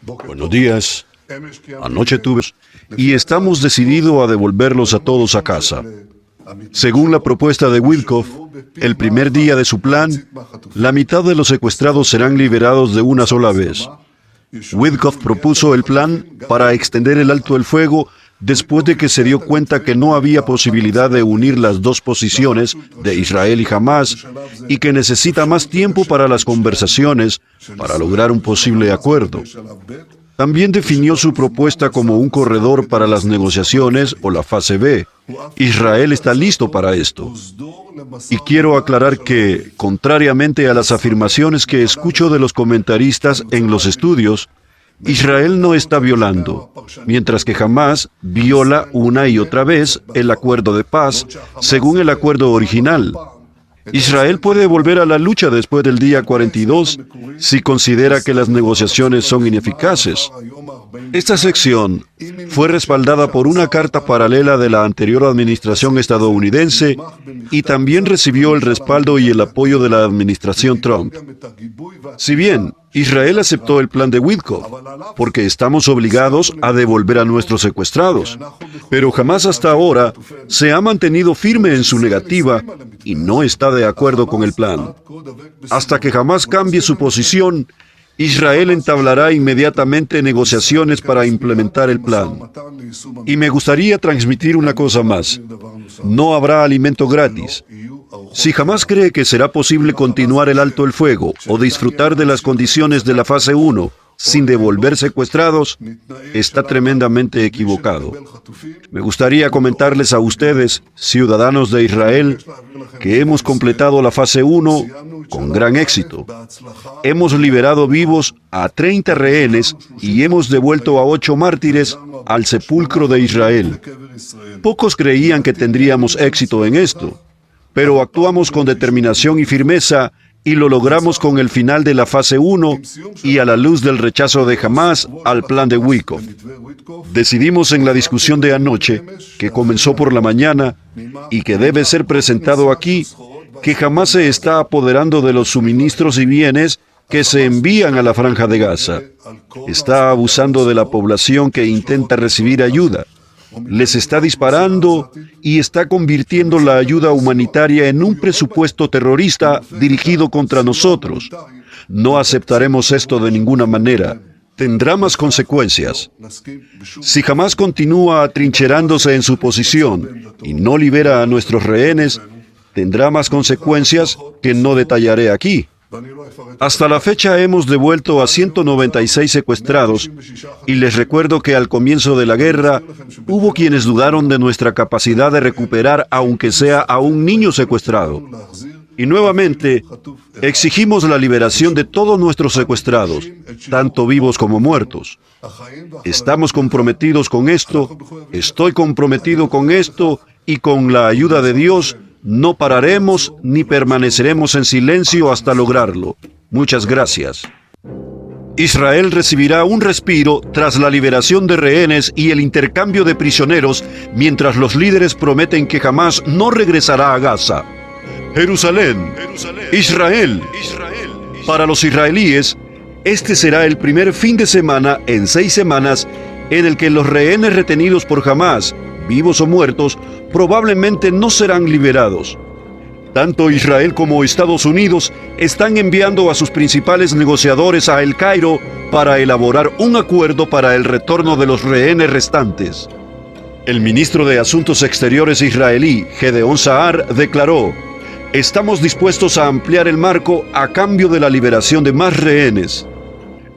Buenos días. Anoche tuve y estamos decididos a devolverlos a todos a casa. Según la propuesta de Witkoff, el primer día de su plan, la mitad de los secuestrados serán liberados de una sola vez. Witkoff propuso el plan para extender el alto el fuego después de que se dio cuenta que no había posibilidad de unir las dos posiciones de Israel y Hamás y que necesita más tiempo para las conversaciones para lograr un posible acuerdo. También definió su propuesta como un corredor para las negociaciones o la fase B. Israel está listo para esto. Y quiero aclarar que, contrariamente a las afirmaciones que escucho de los comentaristas en los estudios, Israel no está violando, mientras que Hamás viola una y otra vez el acuerdo de paz, según el acuerdo original. Israel puede volver a la lucha después del día 42 si considera que las negociaciones son ineficaces. Esta sección fue respaldada por una carta paralela de la anterior administración estadounidense y también recibió el respaldo y el apoyo de la administración Trump. Si bien Israel aceptó el plan de Witkoff, porque estamos obligados a devolver a nuestros secuestrados, pero jamás hasta ahora se ha mantenido firme en su negativa y no está de acuerdo con el plan. Hasta que jamás cambie su posición, Israel entablará inmediatamente negociaciones para implementar el plan. Y me gustaría transmitir una cosa más. No habrá alimento gratis. Si Hamás cree que será posible continuar el alto el fuego o disfrutar de las condiciones de la fase 1 sin devolver secuestrados, está tremendamente equivocado. Me gustaría comentarles a ustedes, ciudadanos de Israel, que hemos completado la fase 1 con gran éxito. Hemos liberado vivos a 30 rehenes y hemos devuelto a 8 mártires al sepulcro de Israel. Pocos creían que tendríamos éxito en esto, pero actuamos con determinación y firmeza y lo logramos con el final de la fase 1 y a la luz del rechazo de Hamás al plan de Witkoff. Decidimos en la discusión de anoche, que comenzó por la mañana y que debe ser presentado aquí, que Hamás se está apoderando de los suministros y bienes que se envían a la Franja de Gaza. Está abusando de la población que intenta recibir ayuda. Les está disparando y está convirtiendo la ayuda humanitaria en un presupuesto terrorista dirigido contra nosotros. No aceptaremos esto de ninguna manera. Tendrá más consecuencias. Si Hamás continúa atrincherándose en su posición y no libera a nuestros rehenes, tendrá más consecuencias que no detallaré aquí. Hasta la fecha hemos devuelto a 196 secuestrados y les recuerdo que al comienzo de la guerra hubo quienes dudaron de nuestra capacidad de recuperar aunque sea a un niño secuestrado. Y nuevamente, exigimos la liberación de todos nuestros secuestrados, tanto vivos como muertos. Estamos comprometidos con esto, estoy comprometido con esto y con la ayuda de Dios, no pararemos ni permaneceremos en silencio hasta lograrlo. Muchas gracias. Israel recibirá un respiro tras la liberación de rehenes y el intercambio de prisioneros, mientras los líderes prometen que jamás no regresará a Gaza. Jerusalén, Israel. Para los israelíes, este será el primer fin de semana en 6 semanas en el que los rehenes retenidos por Hamás, vivos o muertos, probablemente no serán liberados. Tanto Israel como Estados Unidos están enviando a sus principales negociadores a El Cairo para elaborar un acuerdo para el retorno de los rehenes restantes. El ministro de Asuntos Exteriores israelí, Gedeón Sa'ar, declaró: "Estamos dispuestos a ampliar el marco a cambio de la liberación de más rehenes".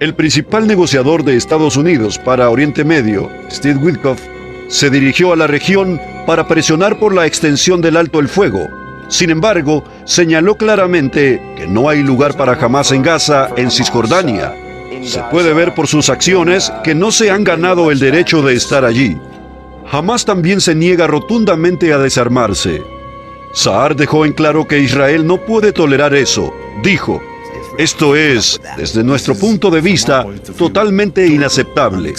El principal negociador de Estados Unidos para Oriente Medio, Steve Witkoff, se dirigió a la región para presionar por la extensión del alto el fuego. Sin embargo, señaló claramente que no hay lugar para Hamás en Gaza, en Cisjordania. Se puede ver por sus acciones que no se han ganado el derecho de estar allí. Hamás también se niega rotundamente a desarmarse. Sa'ar dejó en claro que Israel no puede tolerar eso. Dijo: "Esto es, desde nuestro punto de vista, totalmente inaceptable".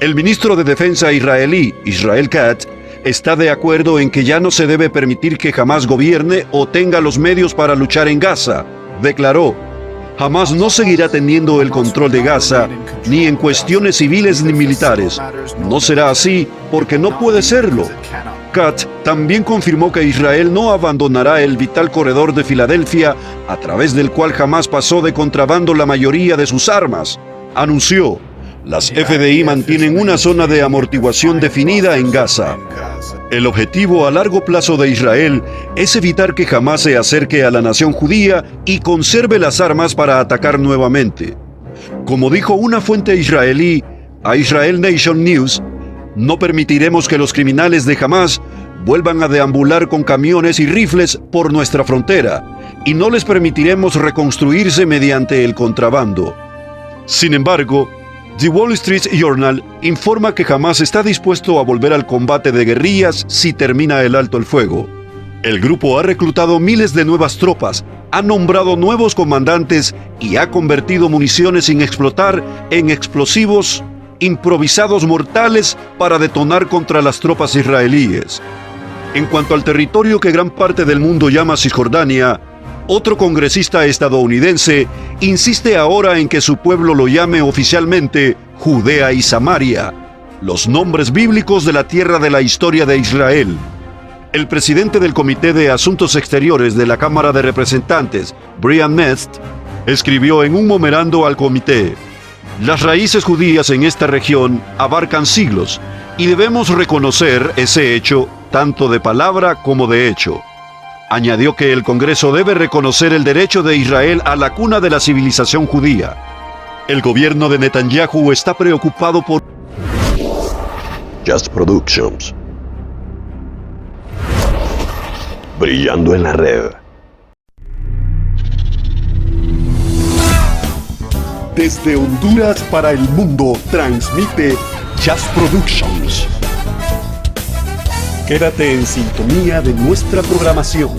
El ministro de Defensa israelí, Israel Katz, está de acuerdo en que ya no se debe permitir que Hamás gobierne o tenga los medios para luchar en Gaza. Declaró: Hamás no seguirá teniendo el control de Gaza, ni en cuestiones civiles ni militares. No será así porque no puede serlo. Katz también confirmó que Israel no abandonará el vital corredor de Filadelfia, a través del cual Hamás pasó de contrabando la mayoría de sus armas. Anunció: las FDI mantienen una zona de amortiguación definida en Gaza. El objetivo a largo plazo de Israel es evitar que Hamás se acerque a la nación judía y conserve las armas para atacar nuevamente. Como dijo una fuente israelí a Israel Nation News, no permitiremos que los criminales de Hamás vuelvan a deambular con camiones y rifles por nuestra frontera, y no les permitiremos reconstruirse mediante el contrabando. Sin embargo, The Wall Street Journal informa que Hamás está dispuesto a volver al combate de guerrillas si termina el alto el fuego. El grupo ha reclutado miles de nuevas tropas, ha nombrado nuevos comandantes y ha convertido municiones sin explotar en explosivos improvisados mortales para detonar contra las tropas israelíes. En cuanto al territorio que gran parte del mundo llama Cisjordania, otro congresista estadounidense insiste ahora en que su pueblo lo llame oficialmente Judea y Samaria, los nombres bíblicos de la tierra de la historia de Israel. El presidente del Comité de Asuntos Exteriores de la Cámara de Representantes, Brian Mest, escribió en un memorando al comité: las raíces judías en esta región abarcan siglos y debemos reconocer ese hecho tanto de palabra como de hecho. Añadió que el Congreso debe reconocer el derecho de Israel a la cuna de la civilización judía. El gobierno de Netanyahu está preocupado por Just Productions. Brillando en la red. Desde Honduras para el mundo transmite Just Productions. Quédate en sintonía de nuestra programación.